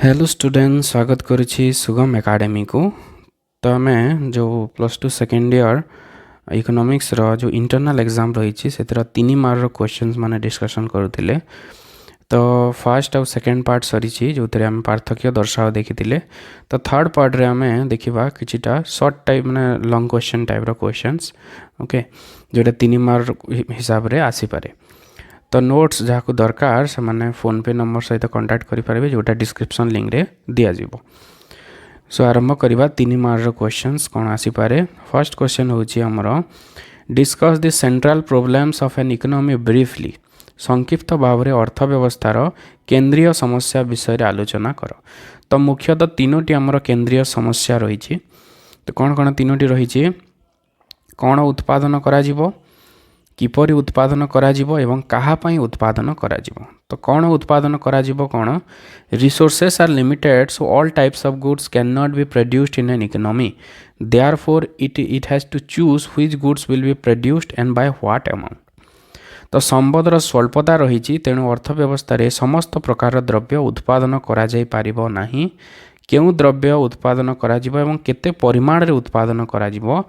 Hello student, स्वागत करुछि सुगम academy को। तो आम जो +2 सेकेंड ईयर इकोनॉमिक्स रो जो इंटरनल एग्जाम रही से 3 मार्क क्वेश्चंस माने डिस्कशन करुथिले। तो फर्स्ट और सेकेंड पार्ट सरी जो आम पार्थक्य दर्शाओ देखी। तो थर्ड पार्ट रे आम देखा किछिटा शॉर्ट टाइप माने लॉन्ग क्वेश्चन टाइप रो क्वेश्चंस ओके जोटा 3 मार्क हिसाब रे आसी पारे। तो नोट्स जहाँ को दरकार से माने फोन पे नंबर सहित कांटेक्ट करेंगे जोटा डिस्क्रिप्शन लिंक रे दिया जिवो। सो आरंभ करवा 3 मार्क क्वेश्चंस कौन आसीपारे। फर्स्ट क्वेश्चन होची हमरो discuss the central problems of an economy briefly. संक्षिप्त भाव में अर्थव्यवस्थार केंद्रीय समस्या विषय आलोचना कर। तो मुख्यतः तीनोटी आमर केंद्रीय समस्या रही। तो कौन कौन तीनोटी रही, कौन उत्पादन करा जिवो, किपरि उत्पादन करा जिवो एवं कहा पई उत्पादन करा जिवो। तो कौन उत्पादन करा जिवो कौन, resources are limited so all types of goods can not be produced in an economy, therefore it has to choose which goods will be produced and by what amount. तो संपदर स्वल्पता रही, तेणु अर्थव्यवस्था समस्त प्रकार द्रव्य उत्पादन करा जाय पारिबो नाही। केउ द्रव्य उत्पादन करा जिवो एवं केते परिमाण रे उत्पादन करा जिवो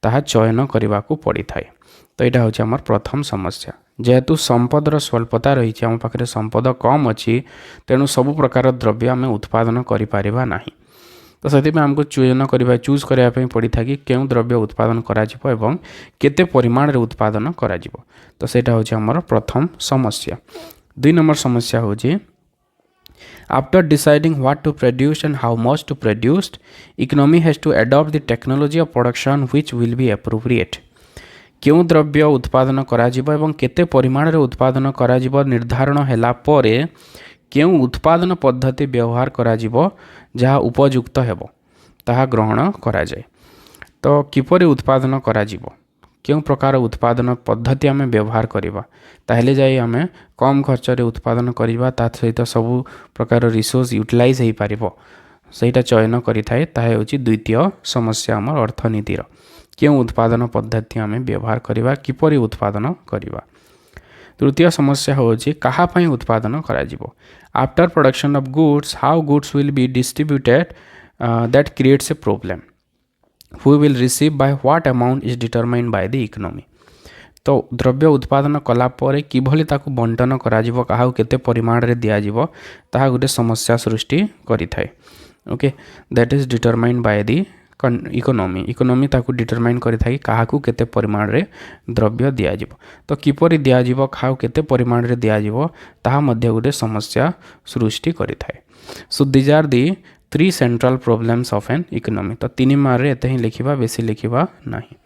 ताहा चयन करने को पड़ी थाए। तो यहाँ हूँ आम प्रथम समस्या, जेहेतु संपदर स्वल्पता रही आम पाखे संपद कम अच्छी, तेणु सबु प्रकार द्रव्य आम उत्पादन करिपारिबा नाही। तो से आमको चूज करने पड़ी था कि केउ द्रव्य उत्पादन करा जिवो एवं केते परिमाण रे उत्पादन करा जिवो। तो सेटा हूँ आमर प्रथम समस्या। 2 नंबर समस्या हूँ after deciding what to produce and how much to produce, economy has to adopt the technology of production which will be appropriate. केउ द्रव्य उत्पादन करा जिवो एवं केते परिमाण रे उत्पादन करा जिवो निर्धारण हैला परे केउ उत्पादन पद्धति व्यवहार करा जिवो जहा उपयुक्त हेबो ताहा ग्रहण करा जाय। तो किपरि उत्पादन करा जिवो, केउ प्रकार उत्पादन पद्धति आमे व्यवहार करिबा ताहेले जाय आमे कम खर्च रे उत्पादन करिबा, ता सहित सब प्रकार रिसोर्स यूटिलाइज हेई पारिबो सेटा चयन करि थाए। ताहे होची द्वितीय समस्या हमर अर्थनीतिर, केउ उत्पादन पद्धति आमे व्यवहार करिबा, किपरि उत्पादन करिबा। तृतीय समस्या होची कहा पई उत्पादन करा जिवो। After production of goods how goods will be distributed that creates a problem, who will receive by what amount is determined by the economy. तो द्रव्य उत्पादन कला परे किभली ताकू बंटन करा जिवो, काहा केते परिमाण रे दिया जिवो ताहा गुटे समस्या सृष्टि करि थाए। Okay, that is determined by the economy ताकू डिटरमाइन करि थाए काहाकू केते परिमाण रे द्रव्य दिया जिवो। तो किपरि दिया जिवो, खाउ केते परिमाण रे दिया जिवो ताहा मध्य गुटे समस्या सृष्टि करि थाए। So these are the 3 central problems of an economy. तो 3 मार्क रे एते ही लिखिबा, बेसी लिखिबा नाही।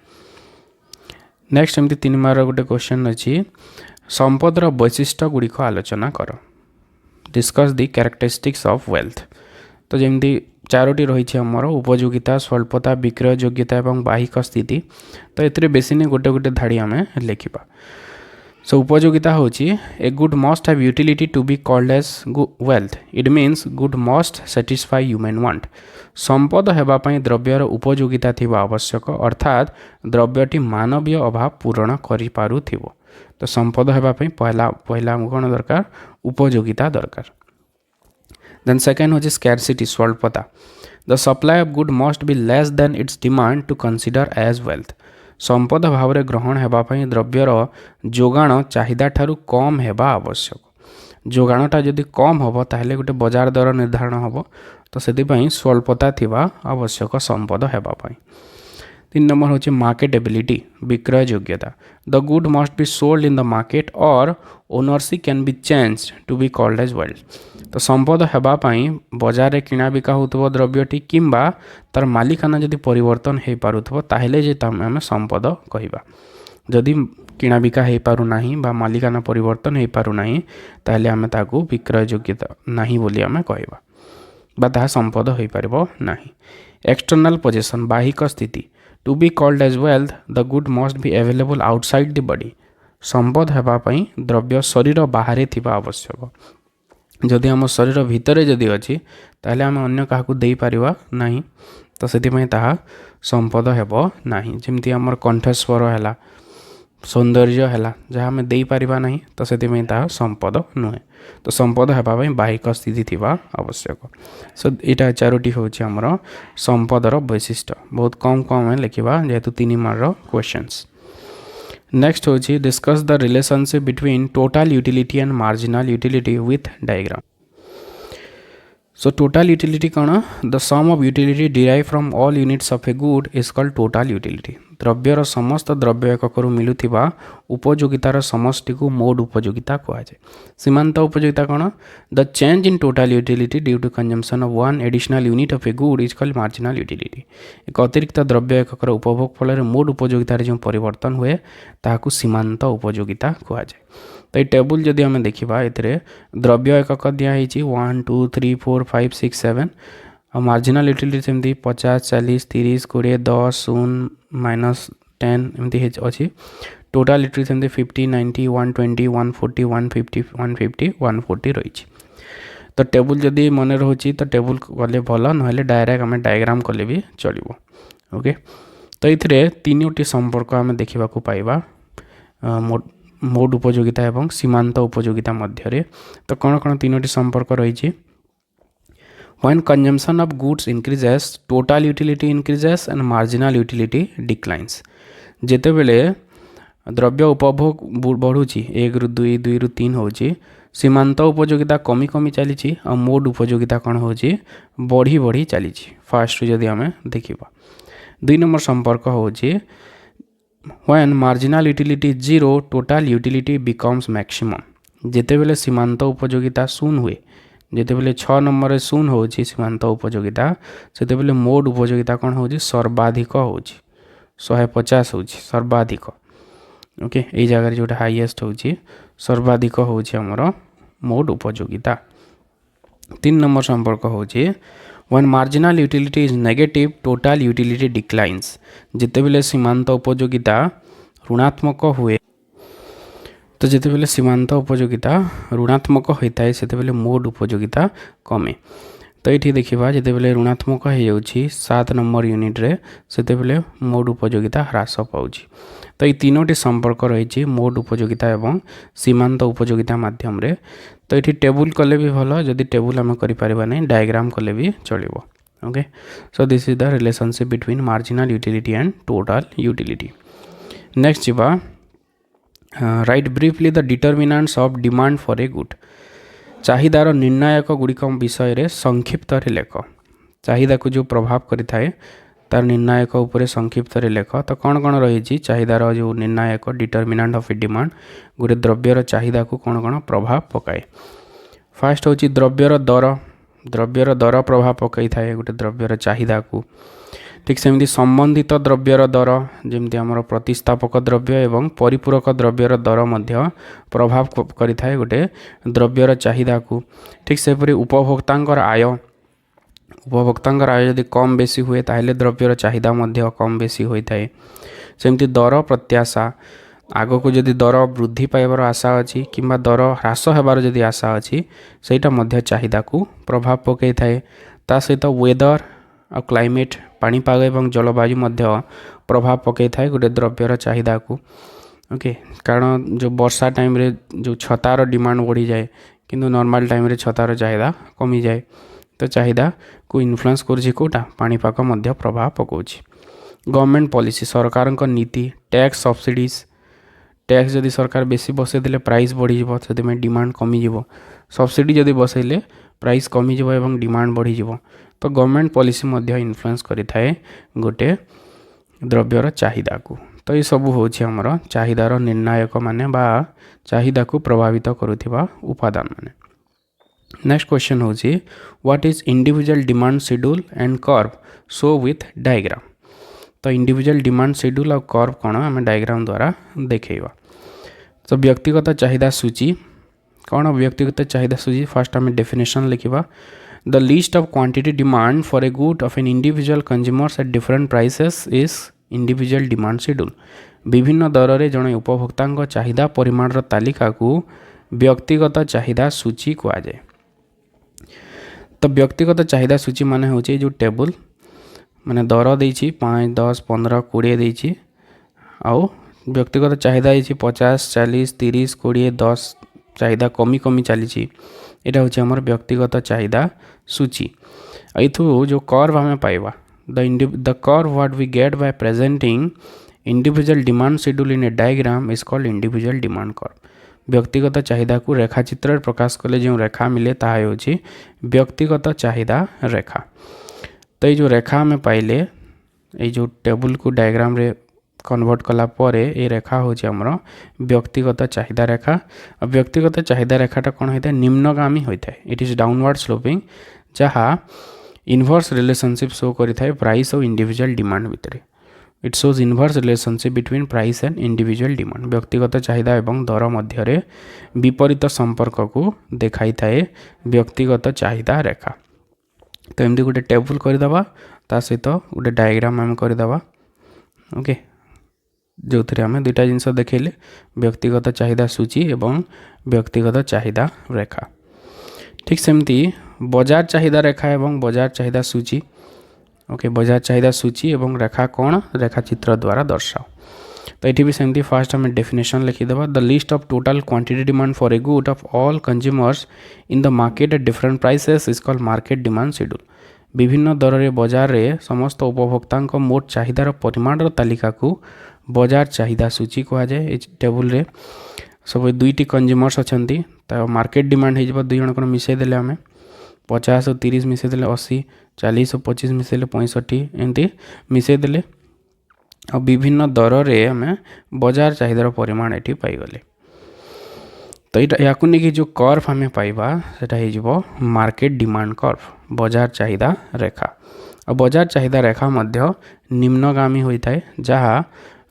नेक्स्ट एमती 3 मार्क गोटे क्वेश्चन अछि, संपदर वैशिष्ट्य गुड़िक आलोचना कर। Discuss the characteristics of wealth. तो जमती 4टी रही आमर उपयोगिता, स्वल्पता, विक्रय योग्यता एवं बाहिक स्थिति। तो ये बेसी नहीं गोटे गोटे धाड़ी आम लिखा। सो उपयोगिता होची a good must have utility to be called as wealth, it means good must satisfy human want. संपद हेबापई द्रव्यर उपयोगिता थिबा आवश्यक, अर्थात द्रव्यटी मानवीय अभाव पूरण करि पारुथिबो। तो संपद हेबापई पहला कौन दरकार, उपयोगिता दरकार। देन सेकेंड होची स्कैरसिटी, स्वल्पता। The supply of good must be less than its demand to consider as wealth. संपद भाव में ग्रहण हेबापई द्रव्यर जोगाण चाहिदा ठारू कम हेबा आवश्यक। जोगाणटा जदि कम होबो ताहेले गोटे बाजार दर निर्धारण होबो, तो सेदिपई स्वल्पता थिबा आवश्यक संपद हेबापई। 3 नंबर होची मार्केटेबिलिटी, विक्रय योग्यता। The good must be sold in the market और ownership can be change to be called as wealth. तो संपद हेबापई बजार रे किना बिका होतबो द्रव्यटी किंबा तार मालिकाना जदि परिवर्तन हे पारुथबो ताहेले जे आम संपद कहिबा। जदि किना बिका हे पारु नाही बा मालिकाना परिवर्तन हे पारु नाही ताहेले आम ताकू विक्रय योग्यता नाही बोली आम कहिबा बा ताहा संपद होई पारिबो नाही। एक्सटर्नल पोजीशन, बाहिक स्थिति। To be called as wealth the good must be available outside the body. संपद हेबापई द्रव्य शरीर बाहर थिबा आवश्यक। जदि आम शरीर भितर जदि अच्छी ताहले आम अन्य काहाकू देई पारिबा नाही, तो सेतिपई ताहा संपद हेबो नाही। जेमती आमर कंठस्वर हैला, सौंदर्य है जहाँ आम दे पारिबा नहीं तो से संपद नुहे तो संपद होगापी बाहिक स्थिति थिबा आवश्यक। सो यहाँ चारोटी हूँ आमर संपदर वैशिष्ट्य बहुत कम कम लिखा जेहेतु 3 मार्क क्वेश्चंस। नेक्स्ट हूँ discuss the relationship between total utility and marginal utility with diagram. So total utility कौन the sum of utility derived from all units of a good is called total utility। द्रव्यर समस्त द्रव्य एककरू मिलुथिबा उपयोगितार समष्टि को mode उपयोगिता कहुए। सीमांत उपयोगिता कौन the change in total utility due to consumption of one additional unit of a good is called marginal utility. एक अतिरिक्त द्रव्य एककर उपभोग फल मोड उपयोगितार जो परिवर्तन हुए ताकू सीमांत उपयोगिता कहुए। तो ये टेबुल जदि आम देखा ये द्रव्य एकक दिखाई 1 2 3 4 5 6 7 और मार्जिनल यूटिलिटी सेमती 50 40 30 20 10 0 -10 एमती अच्छी। टोटाल यूटिलिटी सेमती 50 90 120 140 150 150 140 रही। तो टेबुल जदि मन रोचे तो टेबुल कले भल ना डायरेक्ट आम डायग्राम कले भी चलो। ओके तो ये 3टी संपर्क आम देखा पाइबा मोड उपयोगिता एवं सीमांत उपयोगिता मध्य। तो कौन कौन 3टी संपर्क रही। When consumption of goods increases total utility increases and marginal utility declines। जेते बेले द्रव्य उपभोग बढ़ुची 1 रु 2 2 रु 3 होची सीमांत उपयोगिता कमी कमी चली और मोड उपयोगिता कौन होची बढ़ी बढ़ी चली। फास्ट जदि आम देखा 2 नंबर संपर्क होची when marginal utility is 0 total utility becomes maximum। जेते बेले सीमांत उपयोगिता 0 हुए जेते बेले 6 नंबर 0 होची सीमांत उपयोगिता सेते बेले मोड उपयोगिता कौन होची सर्वाधिक होची 150 होची सर्वाधिक। ओके ये जगह जो हाईएस्ट होची सर्वाधिक होची हमर मोड उपयोगिता। 3 नंबर संपर्क होची when marginal utility is negative total utility declines। जिते बेले सीमांत उपयोगिता ऋणात्मक हुए तो जिते बेले सीमांत उपयोगिता ऋणात्मक होता है सेते बेले मोड उपयोगिता कमे। तो ये देखा जिते बेले ऋणात्मक हो जाउछि 7 नंबर यूनिट रे सेते बेले मोड उपयोगिता ह्रास पाउछि। तो ये 3टी संपर्क रही मोड उपयोगिता एवं सीमांत उपयोगिता माध्यम रे। तो ये टेबुल कले भी भल जदि टेबुल आम करिपारिबा नहीं डायग्राम कले भी चलिबो। Okay so this is the relationship between marginal utility and total utility. Next जीवा write briefly the determinants of demand for a good. चाहिदार निर्णायक गुड़िक विषय रे संक्षिप्त लेख। चाहिदा को जो प्रभाव करिथाए तार निर्णायक उपरे संक्षिप्त लेख। तो कौन कौन रही चाहिदार जो निर्णायक डिटरमिनेंट ऑफ ए डिमांड गोटे द्रव्यर चाहिदा को कौन कौन प्रभाव पकाए। फास्ट हूँ द्रव्यर दर प्रभाव पकई थाए गोटे द्रव्यर चाहिदा को। ठीक सेमती संबंधित द्रव्यर दर जमती आमर प्रतिस्थापक द्रव्य एवं परिपूरक द्रव्यर दर मध्य प्रभाव करिथाए गोटे द्रव्यर चाहिदा को। ठीक सेपरि उपभोक्तांकर आय यदि कम बेसी हुए ताहले द्रव्यर चाहिदा मध्य कम बेसी होता है। सेमती दर प्रत्याशा आग को जदि दर वृद्धि पाइबार आशा अच्छी किंबा दर ह्रास होबार जदि आशा अच्छी सेटा मध्य चाहिदा को प्रभाव पकई थाए। ता सहित वेदर और क्लाइमेट पाणीपाग एवं जलवायु मध्य प्रभाव पकई थाए गोटे द्रव्यर चाहिदा को। ओके कारण जो वर्षा टाइम रे जो छतार डिमांड बढ़ी जाए किंतु नॉर्मल टाइम रे छतार चाहिदा कमी जाए। तो चाहिदा को इन्फ्लुएंस करुछि कोटा पाणीपाग मध्य प्रभाव पकाउछि। गवर्नमेंट पॉलिसी सरकार नीति टैक्स सब्सिडीज टैक्स जदि सरकार बेसी बसई देले प्राइस बढ़ी जीवो से डिमांड कमी जीवो। सब्सिडी जदि बसैले प्राइस कमी जीवो एवं डिमांड बढ़ी जीवो। तो गवर्नमेंट पॉलिसी मध्य इन्फ्लुएंस करिथाए गोटे द्रव्यर चाहिदा को। तो ये सब होछि हमर चाहिदार निर्णायक माने बा चाहिदा को प्रभावित करुथिबा उपादान माने। नेक्स्ट क्वेश्चन होछि what is individual demand schedule and curve show with diagram. तो इंडिविजुअल डिमांड शेड्यूल और कर्व कौन आम डायग्राम द्वारा देखा। तो व्यक्तिगत चाहिदा सूची कौन व्यक्तिगत चाहिदा सूची फास्ट आम डेफिनेशन लिखा the list of quantity demand for a good of an individual consumers eight different prices is individual demand schedule. विभिन्न दर रे जड़े उपभोक्ता चाहिदा परिमाण तालिका को व्यक्तिगत चाहिदा सूची कहुए। तो व्यक्तिगत चाहिदा सूची माने होचे जो टेबुल माने दर देछि 5 10 15 20 देछि आउ व्यक्तिगत चाहिदा है 50 40 30 20 10 चाहिदा कमी कमी चली यहाँ हूँ आम व्यक्तिगत चाहिदा सूची यू जो कर्व आम पाइबा the curve what we get by presenting individual demand schedule in a diagram is called individual demand curve व्यक्तिगत चाहिदा को रेखाचित्र प्रकाश कले जो रेखा मिले ताहा होची व्यक्तिगत चाहिदा रेखा। तो ये जो रेखा आम पाइले ये जो टेबुल को डायग्राम रे कन्वर्ट कला परे ये रेखा होची हमरो व्यक्तिगत चाहिदा रेखा। और व्यक्तिगत चाहिदा रेखाटा कौन होता है निम्नगामी होता है इट इज डाउनवर्ड स्लोपिंग जहाँ इनवर्स रिलेशनशिप शो करिथाय प्राइस और इंडिविजुअल डिमांड भितर it shows inverse relationship between price and individual demand व्यक्तिगत चाहिदा एवं दर मध्य विपरीत संपर्क को देखाई थाए व्यक्तिगत चाहिदा रेखा। तो एमती गोटे टेबुल करदेबा ता सहित गोटे डायग्राम आम करदेबा ओके जो थे आम दुईटा जिनस देखले व्यक्तिगत चाहिदा सूची एवं व्यक्तिगत चाहिदा रेखा। ठीक सेमती बजार चाहिदा रेखा एवं बजार चाहिदा सूची ओके बजार चाहिदा सूची एवं रेखा कौन रेखा चित्र द्वारा दर्शाओ। तो ये भी सेमती फास्ट आम डेफिनेशन लिखिदेबा the list of total quantity demand for a good of all consumers in the market at different prices is called market demand schedule विभिन्न दर रे बजार रे समस्त उपभोक्ता मोट चाहिदार परिमाण तालिका को बजार चाहिदा सूची कह जाए टेबुल रे सब दुईटी कंज्यूमर्स अच्छा मार्केट डिमांड हो दुई जन मिसेदेले आम 50 और 30 मिसेदेले 80 40 और 25 मिसेले 65 एमती मिसेदेले और विभिन्न दर रे आम बजार चाहिदार परिमाण ये पाईगले। तो या जो कर्व आम पाइबा सेटा हो मार्केट डिमांड कर्व बजार चाहिदा रेखा और बजार चाहिदा रेखा मध्य निम्नगामी होता है जहाँ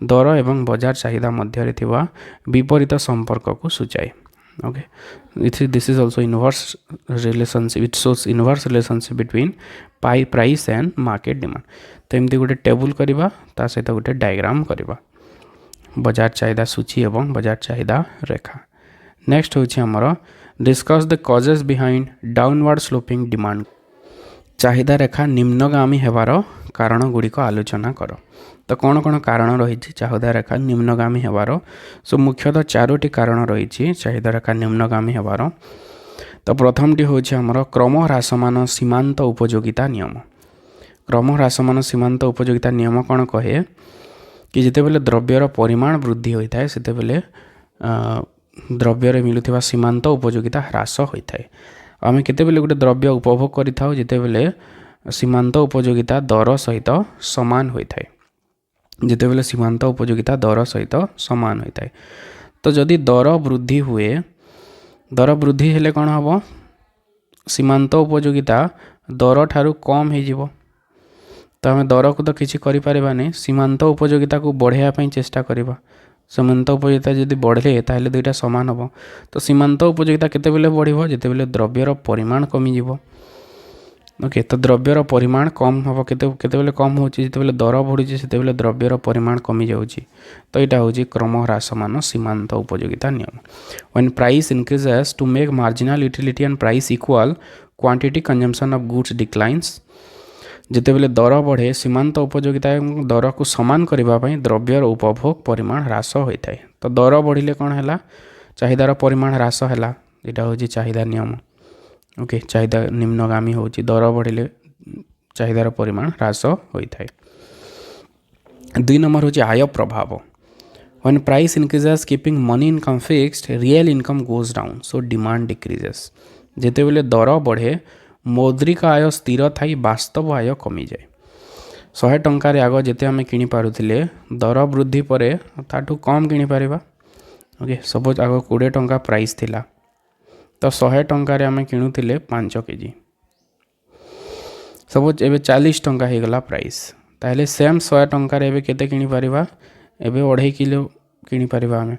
दर एवं बजार चाहिदा मध्य थिबा विपरीत संपर्क को सूचाए okay this is also inverse relationship it shows inverse relationship between price and market demand. तो एमती गोटे टेबुल करवा ता सहित गोटे डायग्राम करवा बजार चाहिदा सूची एवं बजार चाहिदा रेखा। नेक्स्ट होछि हमर discuss the causes behind downward sloping demand चाहिदा रेखा निम्नगामी हेबार कारण गुड़िक आलोचना कर। तो कौन कौन कारण रही चाहिदा रेखा निम्नगामी हेबार सो मुख्यतः 4टी कारण रही चाहिदा रेखा निम्नगामी हेबार। तो प्रथमटी होछि हमर क्रम ह्रासमान सीमांत उपयोगिता नियम क्रम ह्रासमान सीमांत उपयोगिता नियम कौन कहे कि जितेबेले द्रव्यर परिमाण वृद्धि होता है सेतेबेले द्रव्य मिलुथिबा सीमांत उपयोगिता ह्रास होता है। आम केतेबेले गोटे द्रव्य उपभोग करिथाउ जितेबेले सीमांत उपयोगिता दर सहित समान होता है जितेबेले सीमांत उपयोगिता दर सहित समान होता है। तो जदि दर वृद्धि हुए दर वृद्धि हेले कौन हम सीमांत उपयोगिता दर ठारू कम हो तो आम दर को तो किसी करें सीमांत उपयोगिता को बढ़ाया चेष्टा करवा सीमांत उपयोगिता जदि बढ़ले ताहले दुईटा सामान हम तो सीमांत उपयोगिता केतेबेले बढ़िबो जेतेबेले द्रव्यर परिमाण कमी ओके। तो द्रव्यर परिमाण कम हम केतेबेले कम होची जेतेबेले दर बढ़ुची सेतेबेले द्रव्यर परिमाण कमी जाउची। तो यहाँ हूँ क्रम ह्रासमान सीमांत उपयोगिता नियम when price increases to make marginal utility and price equal quantity consumption of goods declines जितेबेले दर बढ़े सीमांत उपयोगिता दर को समान करने द्रव्यर उपभोग परिमाण ह्रास होता है। तो दर बढ़िले कौन है चाहिदार परिमाण ह्रास है यहाँ हूँ चाहिदा नियम ओके चाहिदा निम्नगामी हो दर बढ़िले चाहिदार परिमाण ह्रास होता है। 2 नंबर हूँ आय प्रभाव when price increases keeping money income fixed real income goes down so demand decreases जितेबेले दर बढ़े मौद्रिक आय स्थिर थी वास्तव आय कमी जाए 100 टंकार आग जिते आम कि पारुथिले दर वृद्धि पर ताठू कम कि पार ओके सपोज आग 20 टंका प्राइस थिला तो 100 टंकार आम किणुले 5 केजी सपोज एबे 40 टंका हो गला प्राइस ताहले सेम 100 टंकार एबे केते किणी पारिबा एबे 2.5 किलो किणी पारिबा आमे।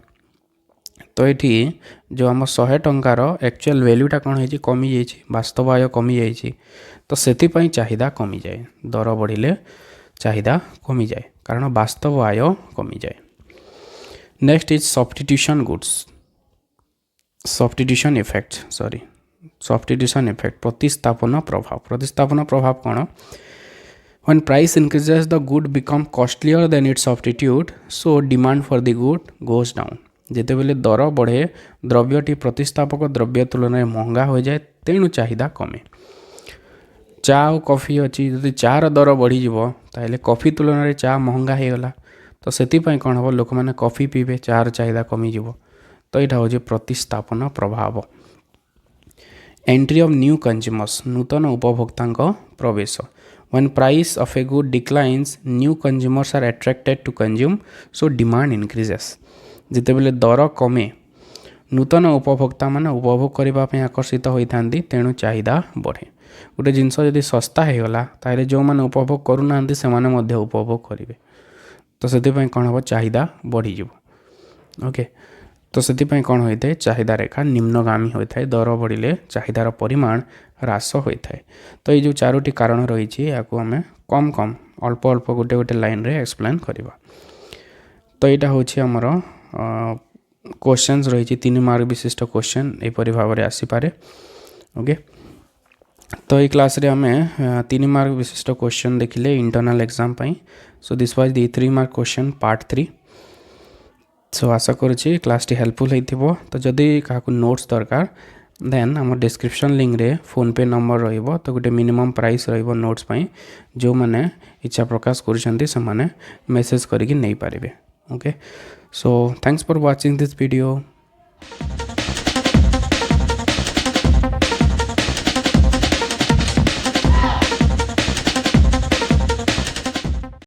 तो ये जो आम 100 टंकार एक्चुअल वैल्यूटा कौन है कमी जाइए वास्तव आय कमी जाइए तो से चाहिदा कमी जाए दर बढ़िले चाहिदा कमी जाए कारण वास्तव आय कमी जाए। Next is substitution goods substitution effect प्रतिस्थापन प्रभाव कौन When price increases, the good become costlier than its substitute, so demand for the good goes down. ଯେତେବେଳେ ଦର ବଢ଼େ ଦ୍ରବ୍ୟଟି ପ୍ରତିସ୍ଥାପକ ଦ୍ରବ୍ୟ ତୁଳନାରେ ମହଙ୍ଗା ହୋଇଯାଏ, ତେଣୁ ଚାହିଦା କମେ। ଚା ଆଉ କଫି ଅଛି, ଯଦି ଚାର ଦର ବଢ଼ିଯିବ ତାହେଲେ କଫି ତୁଳନାରେ ଚା ମହଙ୍ଗା ହେଇଗଲା, ତ ସେଥିପାଇଁ କ'ଣ ହେବ, ଲୋକମାନେ କଫି ପିଇବେ, ଚାର ଚାହିଦା କମିଯିବ। ତ ଏଇଟା ହେଉଛି ପ୍ରତିସ୍ଥାପନ ପ୍ରଭାବ। ଏଣ୍ଟ୍ରି ଅଫ୍ ନ୍ୟୁ କନଜ୍ୟୁମର୍ସ, ନୂତନ ଉପଭୋକ୍ତାଙ୍କ ପ୍ରବେଶ। When price of a good declines, new consumers are attracted to consume, so demand increases. ଯେତେବେଳେ ଦର କମେ ନୂତନ ଉପଭୋକ୍ତା ମାନେ ଉପଭୋଗ କରିବା ପାଇଁ ଆକର୍ଷିତ ହୋଇଥାନ୍ତି, ତେଣୁ ଚାହିଦା ବଢ଼େ। ଗୋଟେ ଜିନିଷ ଯଦି ଶସ୍ତା ହେଇଗଲା ତାହେଲେ ଯେଉଁମାନେ ଉପଭୋଗ କରୁନାହାନ୍ତି ସେମାନେ ମଧ୍ୟ ଉପଭୋଗ କରିବେ, ତ ସେଥିପାଇଁ କ'ଣ ହେବ, ଚାହିଦା ବଢ଼ିଯିବ। ଓକେ, ତ ସେଥିପାଇଁ କ'ଣ ହୋଇଥାଏ, ଚାହିଦା ରେଖା ନିମ୍ନଗାମୀ ହୋଇଥାଏ। ଦର ବଢ଼ିଲେ ଚାହିଦାର ପରିମାଣ ହ୍ରାସ ହୋଇଥାଏ। ତ ଏଇ ଯେଉଁ ଚାରୋଟି କାରଣ ରହିଛି ଏହାକୁ ଆମେ କମ୍ ଅଳ୍ପ ଗୋଟେ ଗୋଟେ ଲାଇନ୍ରେ ଏକ୍ସପ୍ଲେନ୍ କରିବା। ତ ଏଇଟା ହେଉଛି ଆମର କ୍ୱେଶ୍ଚନ୍ସ ରହିଛି, 3 ମାର୍କ ବିଶିଷ୍ଟ କ୍ୱେଶ୍ଚନ୍ ଏପରି ଭାବରେ ଆସିପାରେ। ଓକେ, ତ ଏଇ କ୍ଲାସ୍ରେ ଆମେ 3 ମାର୍କ ବିଶିଷ୍ଟ କ୍ୱେଶ୍ଚନ୍ ଦେଖିଲେ ଇଣ୍ଟରନାଲ୍ ଏକ୍ଜାମ୍ ପାଇଁ। So this was the 3 mark question part 3। So ଆଶା କରୁଛି କ୍ଲାସ୍ଟି ହେଲ୍ପଫୁଲ୍ ହେଇଥିବ। ତ ଯଦି କାହାକୁ ନୋଟ୍ସ ଦରକାର ଦେନ୍ ଆମ ଡିସ୍କ୍ରିପ୍ସନ୍ ଲିଙ୍କରେ ଫୋନ୍ପେ ନମ୍ବର ରହିବ, ତ ଗୋଟେ ମିନିମମ୍ ପ୍ରାଇସ୍ ରହିବ ନୋଟ୍ସ ପାଇଁ। ଯେଉଁମାନେ ଇଚ୍ଛା ପ୍ରକାଶ କରୁଛନ୍ତି ସେମାନେ ମେସେଜ୍ କରିକି ନେଇପାରିବେ। Okay, so thanks for watching this video.